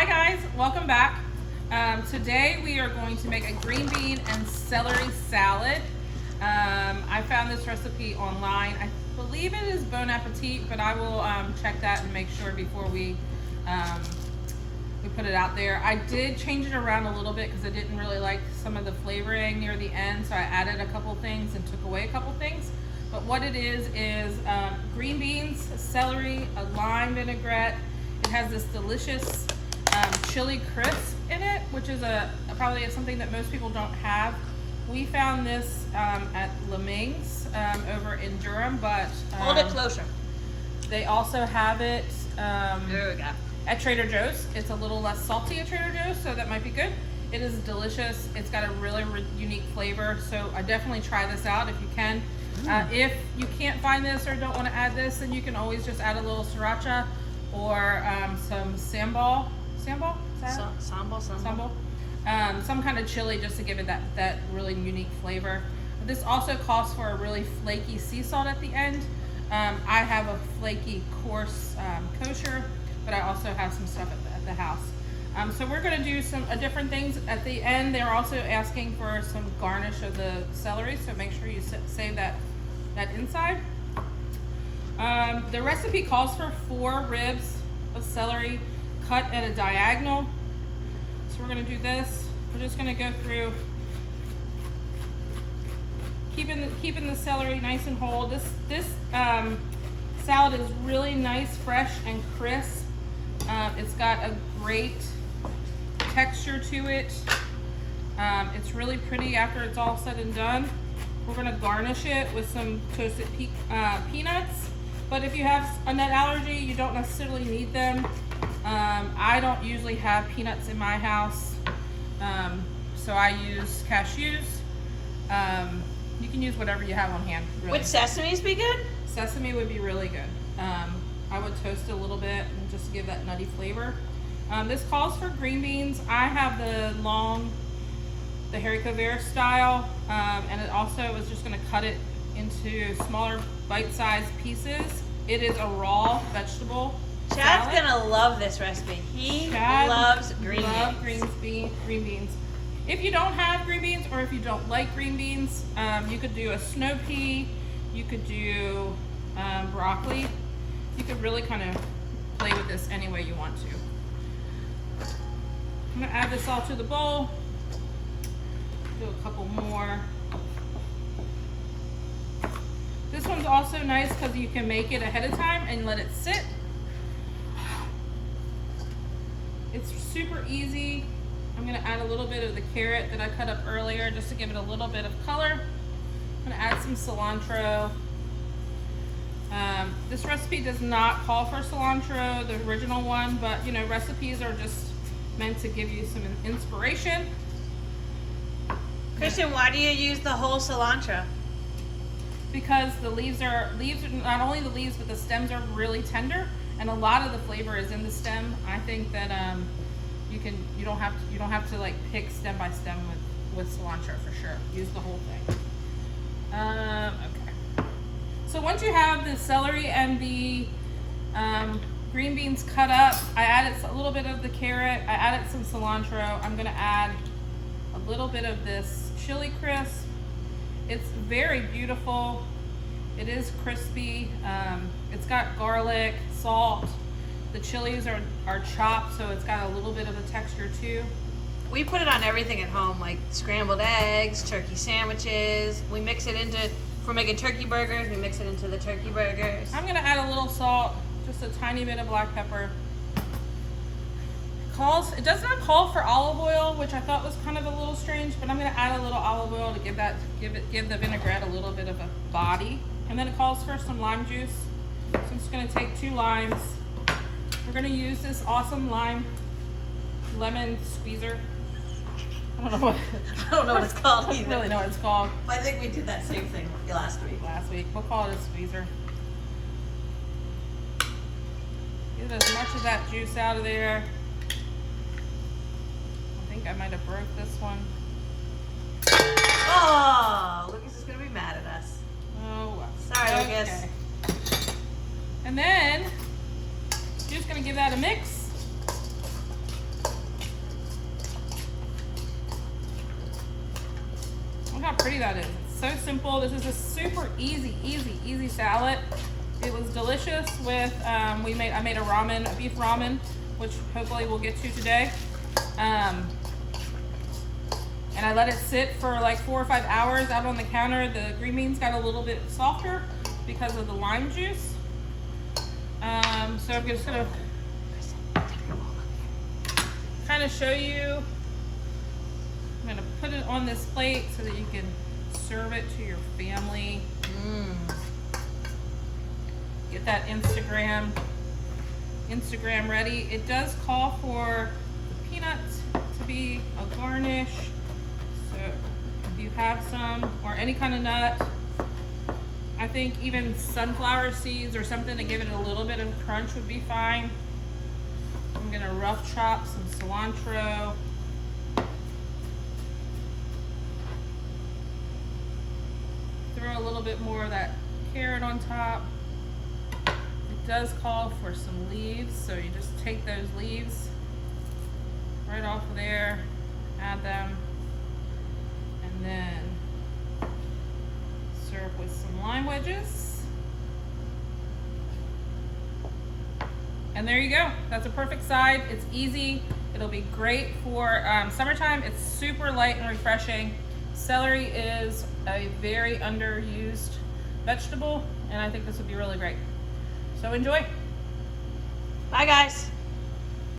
Hi guys, welcome back. Today we are going to make a green bean and celery salad. I found this recipe online. I believe it is Bon Appetit, but I will check that and make sure before we put it out there. I did change it around a little bit because I didn't really like some of the flavoring near the end, so I added a couple things and took away a couple things. But what it is green beans, celery, a lime vinaigrette. It has this delicious Chile Crisp in it, which is probably something that most people don't have. We found this at Leming's over in Durham, but hold it closer. They also have it There we go. at Trader Joe's. It's a little less salty at Trader Joe's, so that might be good. It is delicious. It's got a really unique flavor, so I definitely try this out if you can. If you can't find this or don't want to add this, then you can always just add a little sriracha or some sambal. Sambal? Sambal. Some kind of chili just to give it that really unique flavor. This also calls for a really flaky sea salt at the end. I have a flaky coarse kosher, but I also have some stuff at the house. So we're going to do some different things at the end. They're also asking for some garnish of the celery, so make sure you save that inside. The recipe calls for 4 ribs of celery cut at a diagonal. So we're going to do this. We're just going to go through keeping the celery nice and whole. This salad is really nice, fresh, and crisp. It's got a great texture to it. It's really pretty after it's all said and done. We're going to garnish it with some toasted peanuts, but if you have a nut allergy, you don't necessarily need them. I don't usually have peanuts in my house, so I use cashews. You can use whatever you have on hand, really. Would sesames be good? Sesame would be really good. I would toast it a little bit and just give that nutty flavor. This calls for green beans. I have the haricot vert style, and it also is just going to cut it into smaller bite-sized pieces. It is a raw vegetable Chad's salad. gonna love this recipe. Chad loves green beans. If you don't have green beans, or if you don't like green beans, you could do a snow pea. You could do broccoli. You could really kind of play with this any way you want to. I'm gonna add this all to the bowl. Do a couple more. This one's also nice because you can make it ahead of time and let it sit. It's super easy. I'm gonna add a little bit of the carrot that I cut up earlier just to give it a little bit of color. I'm gonna add some cilantro. This recipe does not call for cilantro, the original one, but you know, recipes are just meant to give you some inspiration. Kristin, why do you use the whole cilantro? Because the leaves are not only the leaves, but the stems are really tender, and a lot of the flavor is in the stem. I think that you don't have to like pick stem by stem with cilantro for sure. Use the whole thing. Okay. So once you have the celery and the green beans cut up, I added a little bit of the carrot. I added some cilantro. I'm gonna add a little bit of this Chile Crisp. It's very beautiful. It is crispy. It's got garlic, salt. The chilies are chopped, so it's got a little bit of a texture too. We put it on everything at home, like scrambled eggs, turkey sandwiches. We mix it into, if we're making turkey burgers, we mix it into the turkey burgers. I'm gonna add a little salt, just a tiny bit of black pepper. It does not call for olive oil, which I thought was kind of a little strange, but I'm gonna add a little olive oil to give the vinaigrette a little bit of a body. And then it calls for some lime juice. So I'm just gonna take 2 limes. We're gonna use this awesome lemon squeezer. I don't know what it's called I don't really know what it's called. I think we did that same thing last week. We'll call it a squeezer. Get as much of that juice out of there. I think I might have broke this one. Oh, Lucas is gonna be mad at us. Oh well. Sorry, Lucas. And then you're just gonna give that a mix. Look how pretty that is. It's so simple. This is a super easy salad. It was delicious with, I made a beef ramen, which hopefully we'll get to today. And I let it sit for like 4 or 5 hours out on the counter. The green beans got a little bit softer because of the lime juice. So I'm just gonna kind of show you. I'm gonna put it on this plate so that you can serve it to your family. Get that Instagram ready. It does call for the peanuts to be a garnish. So if you have some, or any kind of nut, I think even sunflower seeds or something to give it a little bit of crunch would be fine. I'm gonna rough chop some cilantro. Throw a little bit more of that carrot on top. It does call for some leaves, so you just take those leaves right off of there, add them, and then serve with some lime wedges. And there you go. That's a perfect side. It's easy. It'll be great for summertime. It's super light and refreshing. Celery is a very underused vegetable, and I think this would be really great. So enjoy. Bye, guys.